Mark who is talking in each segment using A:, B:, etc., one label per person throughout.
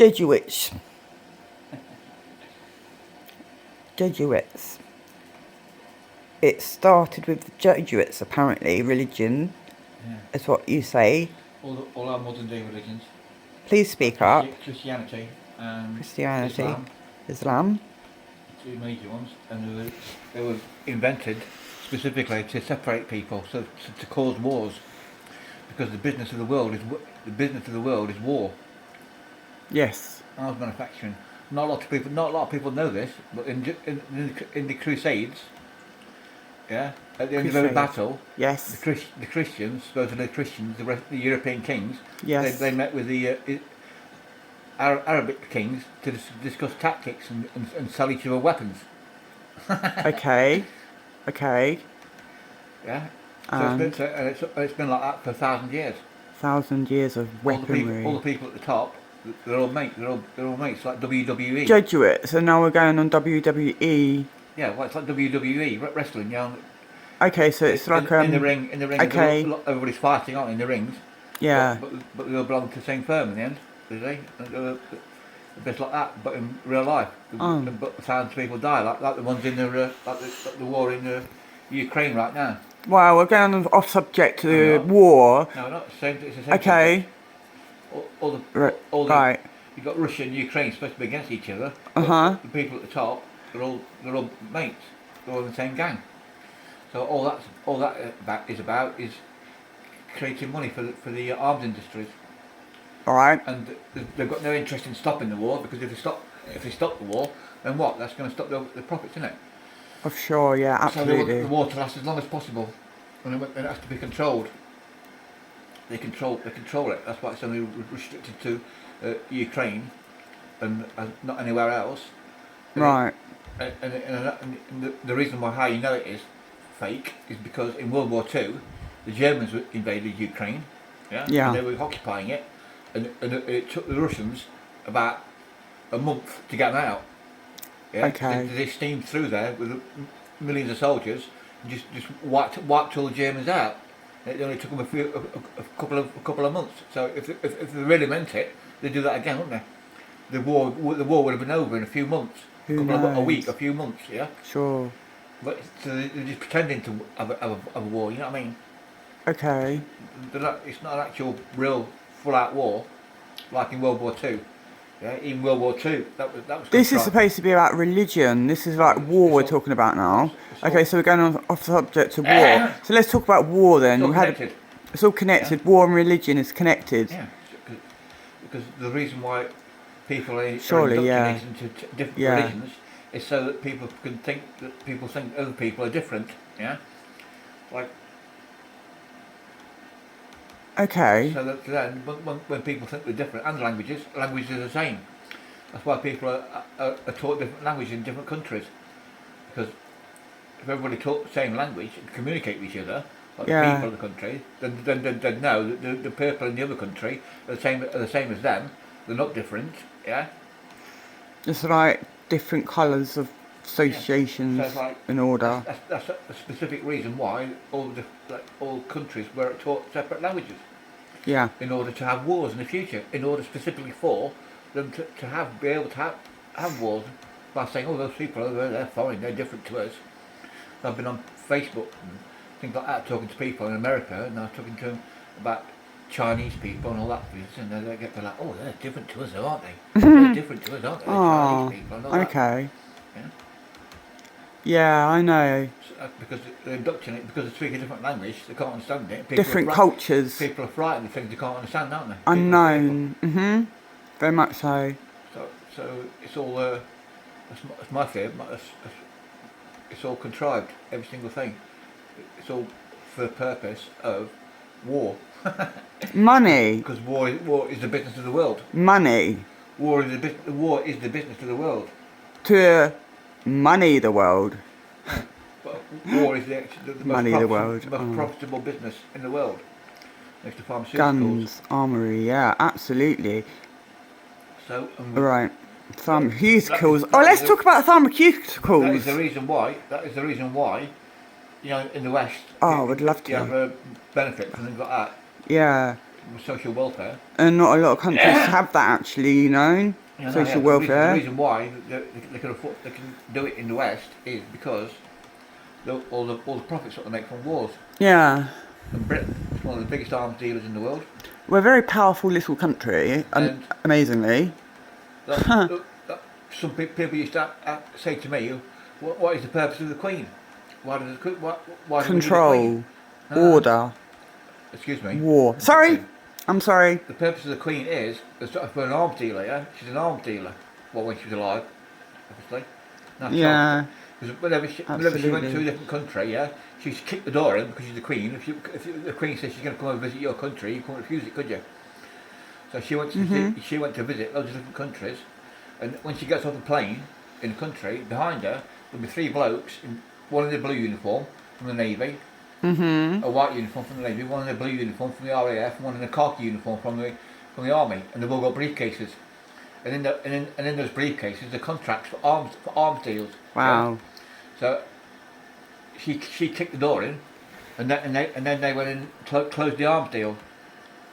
A: Jesuits. Jesuits. It started with the Jesuits, apparently, religion, is what you say.
B: All our modern day religions.
A: Please speak up.
B: Christianity and
A: Christianity. Islam.
B: Two major ones, and they were invented specifically to separate people, so to cause wars, because the business of the world is war.
A: Yes.
B: Arms manufacturing. Not a lot of people know this, but in the Crusades, yeah, at the end of every battle,
A: yes,
B: the Christians, supposedly the Christians, the European kings,
A: yes,
B: they met with the Arabic kings to discuss tactics and sell each other weapons.
A: Okay.
B: Yeah. So it's been like that for 1,000 years.
A: 1,000 years of weaponry.
B: All the people at the top, they're all mates. They're all mates, like WWE.
A: Jesuits, and now we're going on WWE.
B: Yeah, well, it's like WWE wrestling. You know.
A: Okay, so it's like
B: in the ring.
A: Okay.
B: Everybody's fighting, aren't they, in the rings?
A: Yeah.
B: But they all belong to the same firm in the end, do they? A bit like that, but in real life. But thousands of people die, like the ones in the the war in Ukraine right now.
A: Well, we're going off subject to the war.
B: No, not the same. It's the same.
A: Okay.
B: Right. You've got Russia and Ukraine supposed to be against each other. The people at the top, they're all mates. They're all in the same gang. So all that is about is creating money for the arms industries.
A: All right.
B: And they've got no interest in stopping the war, because if they stop the war, then what? That's going to stop the profits, isn't it?
A: Oh, sure, yeah, absolutely.
B: So they want the war to last as long as possible, and it has to be controlled. They control it. That's why it's only restricted to Ukraine and not anywhere else.
A: Right.
B: And the reason why how you know it is fake is because in World War II, the Germans invaded Ukraine. Yeah. And they were occupying it, and it took the Russians about a month to get them out. Yeah?
A: Okay.
B: They steamed through there with millions of soldiers and just wiped all the Germans out. It only took them a couple of months. So if they really meant it, they'd do that again, wouldn't they? The war would have been over in a few months, a week, a few months. Yeah.
A: Sure.
B: But so they're just pretending to have a war. You know what I mean?
A: Okay.
B: It's not an actual real full-out war like in World War II. Yeah, in World War II, that was.
A: This is supposed to be about religion. This is like war we're talking about now. Okay, so we're going on off subject to war. So let's talk about war then. It's all connected. Yeah. War and religion is connected.
B: Yeah, because the reason why people are
A: indoctrinated
B: into different religions is so that people think other people are different. Yeah, like.
A: Okay.
B: So that then, when people think they're different, and languages are the same. That's why people are taught different languages in different countries. Because if everybody taught the same language and communicate with each other, like the people of the country, then they'd know that the people in the other country are the same as them. They're not different. Yeah.
A: It's like different colours of associations in order.
B: That's a specific reason why all countries were taught separate languages.
A: Yeah.
B: In order to have wars in the future, in order specifically for them to be able to have wars by saying, oh, those people over there, they're foreign, they're different to us. I've been on Facebook and things like that, talking to people in America, and I'm talking to them about Chinese people and all that, and they're like, oh, they're different to us, aren't they? They're different to us, aren't they? Chinese people and all
A: okay.
B: That. Yeah?
A: Yeah, I know.
B: Because they're indoctrinated, because they speak a different language, they can't understand it.
A: Different cultures.
B: People are frightened of things they can't understand, aren't they?
A: Unknown. Very much so.
B: So it's all, that's my fear, it's all contrived, every single thing. It's all for the purpose of war.
A: Money.
B: Because war is the business of the world.
A: Money.
B: War is the business of the world.
A: To money the world.
B: But war is the most profitable business in the world. Next to pharmaceuticals.
A: Guns, armory, yeah, absolutely.
B: So
A: right. Pharmaceuticals. Let's talk about pharmaceuticals.
B: That is the reason why. You know, in the West.
A: Oh, I would love to.
B: You have benefits and things like that.
A: Yeah.
B: social welfare.
A: And not a lot of countries have that actually, you know,
B: Yeah, no, yeah.
A: social
B: The
A: welfare.
B: reason why they can afford, they can do it in the West is because all the profits that they make from wars.
A: Yeah.
B: And Britain is one of the biggest arms dealers in the world.
A: We're a very powerful little country,
B: And
A: amazingly.
B: some people used to say to me, what is the purpose of the Queen? Why do we need a Queen?
A: Control, order,
B: Excuse me.
A: war. Sorry, I'm sorry.
B: The purpose of the Queen is for an arms dealer, yeah? She's an arms dealer. Well, when she was alive, obviously. Now,
A: Yeah,
B: because whenever she went to a different country, yeah, she used to kick the door in because she's the Queen. If the Queen says she's going to come and visit your country, you couldn't refuse it, could you? So she went to visit loads of different countries, and when she gets off the plane in the country, behind her there'll be 3 blokes, one in the blue uniform from the Navy, a white uniform from the Navy, one in a blue uniform from the RAF, and one in a khaki uniform from the Army, and they've all got briefcases. And in those briefcases, the contracts for arms deals.
A: wow.
B: Yeah? So she kicked the door in, and then they went in and closed the arms deal.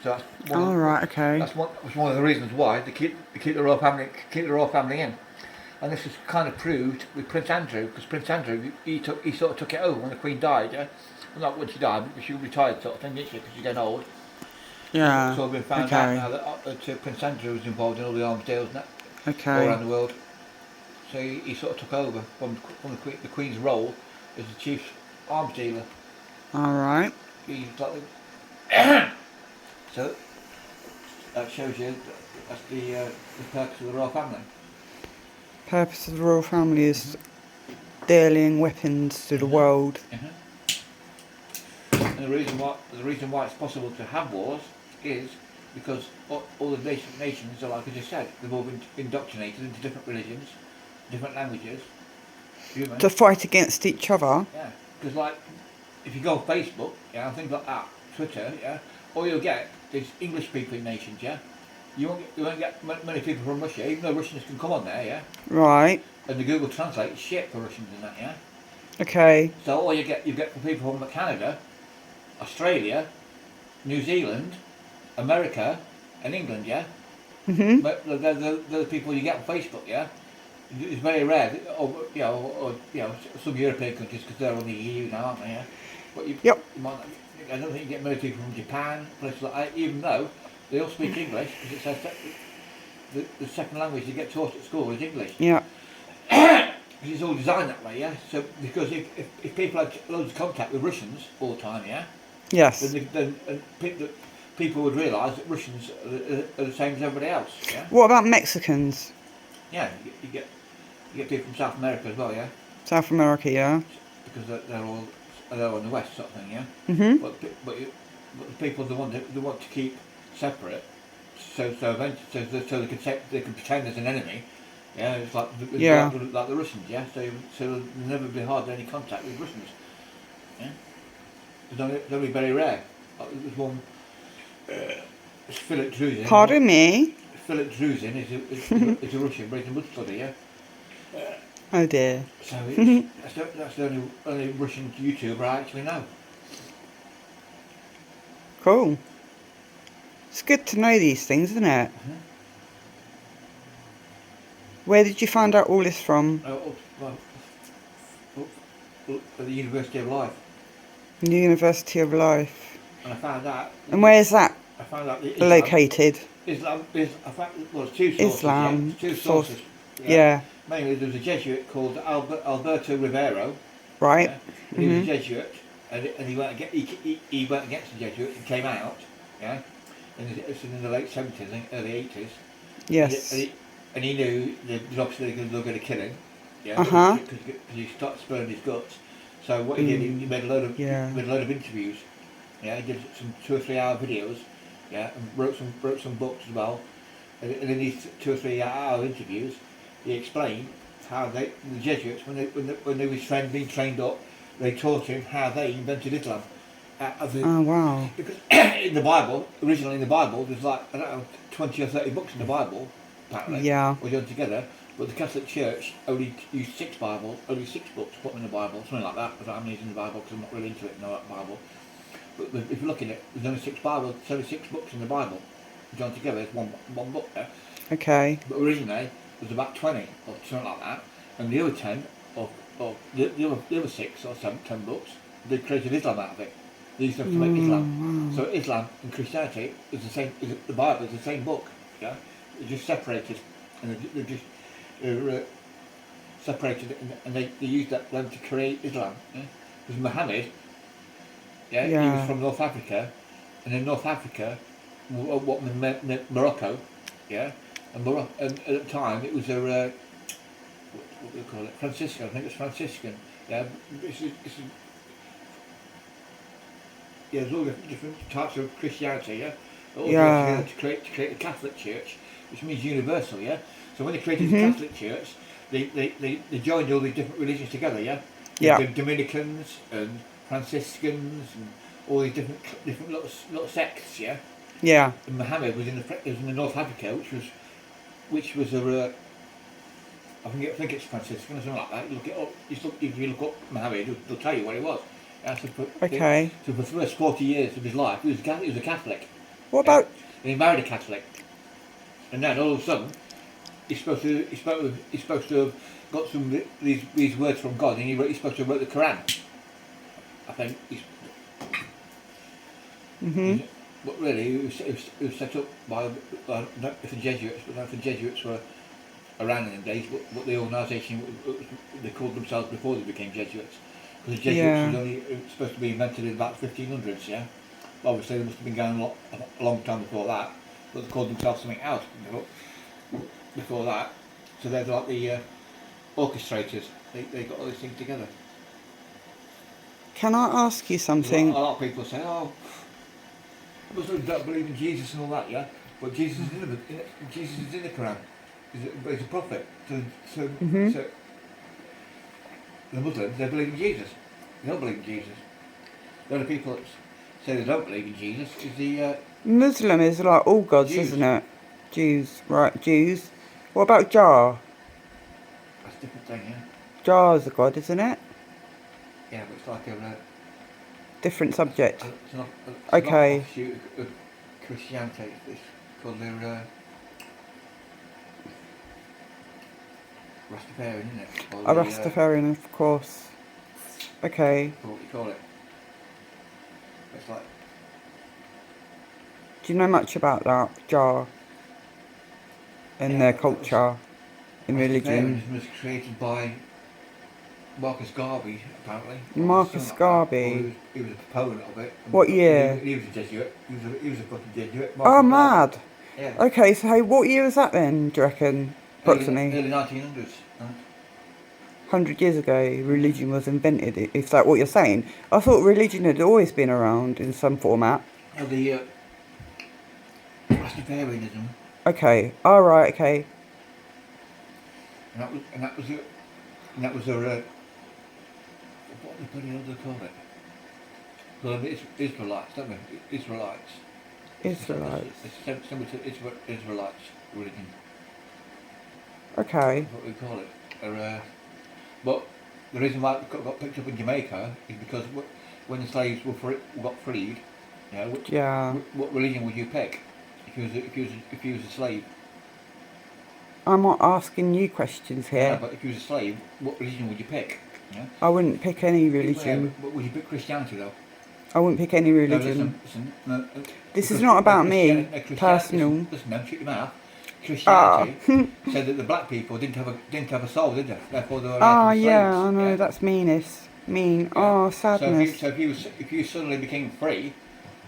B: So that's one.
A: Right, okay.
B: That's one of the reasons why they keep the royal family in. And this is kind of proved with Prince Andrew, because Prince Andrew he sort of took it over when the Queen died. Yeah, well, not when she died, but she retired sort of thing, didn't she? Because she's getting old.
A: Yeah.
B: So we've been found out now that Prince Andrew was involved in all the arms deals all around the world. So he sort of took over from the Queen's role as the chief arms dealer.
A: All right.
B: He's like so that shows you that's the purpose of the royal family.
A: Purpose of the royal family is dealing weapons to the world.
B: And the reason why it's possible to have wars is because all the nations are, like I just said, they've all been indoctrinated into different religions, different languages.
A: To fight against each other.
B: Yeah, because like if you go on Facebook, yeah, and things like that, Twitter, yeah, all you'll get is English speaking nations, yeah. You won't get many people from Russia, even though Russians can come on there, yeah.
A: Right.
B: And the Google Translate is shit for Russians and that, yeah.
A: Okay.
B: So all you get from people from Canada, Australia, New Zealand, America, and England, yeah. But they're the people you get on Facebook, yeah. It's very rare, or some European countries because they're on the EU now, aren't they? Yeah. But you might, I don't think you get many people from Japan, places like that, even though they all speak English, because it says that the second language you get taught at school is English.
A: Yeah.
B: It's all designed that way, yeah. So because if people had loads of contact with Russians all the time, yeah.
A: Yes.
B: Then people would realise that Russians are the same as everybody else, yeah.
A: What about Mexicans?
B: Yeah, you get people from South America as well, yeah.
A: South America, yeah.
B: Because they're all in the West, sort of thing, yeah. But the people they want to keep separate, so they can pretend there's an enemy. Yeah, it's like like the Russians, yeah. So there'll never be hardly any contact with Russians. Yeah, it's only very rare. There's one. Philip Druzin.
A: Pardon me.
B: Philip Druzin is a Russian, but he's a mud study, yeah.
A: Oh dear.
B: So that's the only Russian YouTuber I actually know.
A: Cool. It's good to know these things, isn't it? Where did you find out all this from?
B: At the University of Life.
A: The University of Life.
B: And I found out.
A: And where is that
B: I found out that
A: located?
B: Islam is. It's 2 sources.
A: Islam.
B: Yeah, 2 sources.
A: Yeah.
B: Mainly, there was a Jesuit called Alberto Rivero.
A: Right.
B: Yeah? He was a Jesuit, and he went against the Jesuits and came out. Yeah. In the late 70s, early 80s.
A: Yes.
B: And he knew that obviously they were going to kill him. Yeah. Because he started spurring his guts. So what he did, he made a load of interviews. Yeah. He did some 2 or 3 hour videos. Yeah. And wrote some books as well. And in these 2 or 3 hour interviews, he explained how the Jesuits, when they were being trained up, they taught him how they invented Islam.
A: Oh wow!
B: Because originally in the Bible, there's like, I don't know, 20 or 30 books in the Bible, apparently.
A: Yeah.
B: All done together. But the Catholic Church only used 6 books to put them in the Bible, something like that. I don't know how many is in the Bible because I'm not really into it, know that Bible. but if you look at it, there's only 6 books in the Bible. Joined together, it's one book there.
A: Okay.
B: But originally, there was about 20 or something like that, and the other 10, or the other 6 or 7, 10 books, they created Islam out of it. They used to make Islam. So Islam and Christianity is the same. The Bible is the same book. Yeah, they're just separated, and they're just separated, and they used them to create Islam. Yeah? Because Muhammad, he was from North Africa, and in North Africa, Morocco, yeah, and at the time it was a what do we call it? Franciscan. I think it's Franciscan. Yeah, there's all the different types of Christianity. Yeah, all together to create a Catholic Church, which means universal. Yeah, so when they created the Catholic Church, they joined all these different religions together. Yeah, the Dominicans and Franciscans and all these different little sects. Yeah.
A: Yeah.
B: And Muhammad was in the North Africa, which was a I think it's Franciscan or something like that. You look it up. If you look up Muhammad, they'll tell you what he was.
A: Okay.
B: So for the first 40 years of his life, he was a Catholic.
A: What about?
B: And he married a Catholic. And then all of a sudden, he's supposed to have got some these words from God, and he's supposed to have wrote the Quran. I think. But really, it was set up by not the Jesuits, but the Jesuits were around in the days. What the organisation they called themselves before they became Jesuits, because the Jesuits was only supposed to be invented in about 1500s. Yeah, obviously they must have been going a long time before that, but they called themselves something else before that. So they're like the orchestrators. They got all these things together.
A: Can I ask you something?
B: A lot of people say, "Oh, Muslims don't believe in Jesus and all that, yeah." But Jesus is in the Quran. He's a prophet. So the Muslims, they believe in Jesus. They don't believe in Jesus. The only people that say they don't believe in Jesus is the
A: Muslim is like all gods,
B: Jews.
A: isn't it? Jews, right? Jews. What about Jah?
B: That's a different thing, yeah.
A: Jah's a god, isn't it?
B: Yeah, but it's like a
A: different subject.
B: it's not
A: Okay.
B: an offshoot of Christianity. It's called their Rastafarian, isn't it?
A: A Rastafarian, of course. Okay.
B: What do you call it? It's like.
A: Do you know much about that, Jah? In their culture, in religion.
B: Rastafarianism was created by Marcus Garvey, apparently.
A: Marcus Garvey.
B: He was a proponent of it.
A: What year?
B: He was a Jesuit. He was a fucking Jesuit.
A: Oh, mad.
B: Yeah.
A: Okay, so hey, what year was that then, do you reckon? Approximately?
B: Early 1900s.
A: 100 years ago, religion was invented, is that what you're saying? I thought religion had always been around in some format.
B: Oh, the Rastafarianism.
A: Okay, alright, okay.
B: And that was a what the bloody hell do they call it? Well, it's Israelites, don't they? Israelites.
A: Israelites.
B: It's similar to Israelites religion.
A: Okay.
B: That's what we call it. But the reason why it got picked up in Jamaica is because when the slaves got freed, what religion would you pick if you was a slave?
A: I'm not asking you questions here.
B: Yeah, but if you was a slave, what religion would you pick? Yeah?
A: I wouldn't pick any religion.
B: Yeah, but would you pick Christianity though?
A: I wouldn't pick any religion.
B: No,
A: this is not about me, personal.
B: Listen, don't shoot your mouth. Christianity said that the black people didn't have a soul, did they? Therefore they were slaves.
A: Yeah, I know, that's meanness. Mean. Yeah. Oh, sadness.
B: So if you suddenly became free,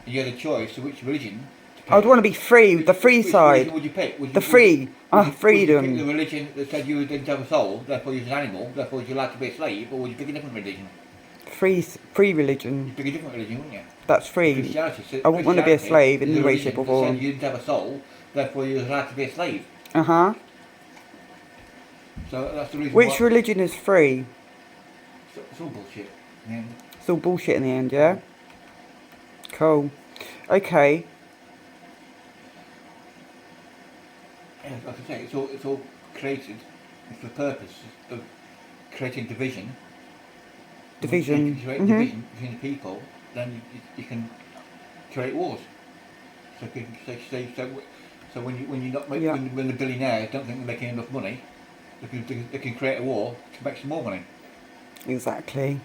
B: and you had a choice of which religion to pick,
A: I'd want to be free, the free side.
B: Would you pick?
A: Freedom.
B: Would you pick the religion that said you didn't have a soul, therefore you're an animal, therefore you're allowed to be a slave, or would you pick a different religion?
A: Free religion.
B: You'd pick a different religion, wouldn't you?
A: That's free. I wouldn't want to be a slave in any way, shape or form.
B: Said you didn't have a soul, therefore you're allowed to be a slave.
A: Uh-huh.
B: So that's the reason
A: Which religion is free?
B: It's all bullshit in the end.
A: It's all bullshit in the end, yeah? Cool. Okay.
B: Yeah, like I say, it's all created for the purpose of creating division.
A: Division.
B: Division between the people, then you can create wars. So so when you're not
A: Yeah.
B: when the billionaires don't think they're making enough money, they can create a war to make some more money.
A: Exactly.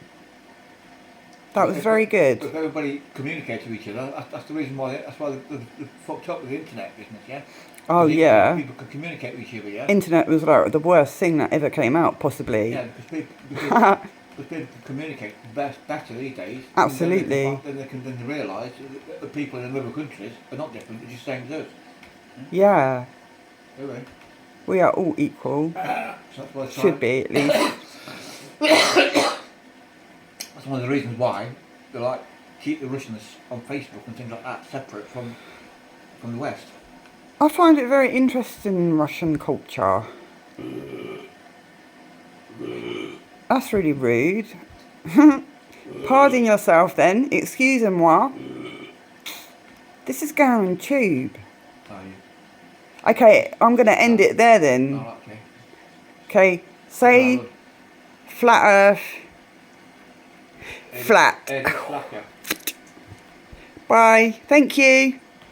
A: That was very good.
B: If everybody communicates with each other, that's the reason why. That's why they're fucked up with the internet business, yeah.
A: Oh yeah.
B: People can communicate with each other, yeah.
A: Internet was like the worst thing that ever came out, possibly.
B: Yeah, because people can communicate better these days.
A: Absolutely.
B: Then they realise that the people in other countries are not different; they're just the same as us.
A: Yeah.
B: Anyway,
A: We are all equal.
B: so that's why
A: Should be, at least.
B: That's one of the reasons why they like keep the Russians on Facebook and things like that separate from the West.
A: I find it very interesting, Russian culture. That's really rude. Pardon yourself then. Excusez-moi. This is going on tube.
B: Oh,
A: Okay, I'm going to end it there then.
B: oh, okay.
A: Okay, say flat earth. Flat.
B: Flat.
A: Bye. Thank you.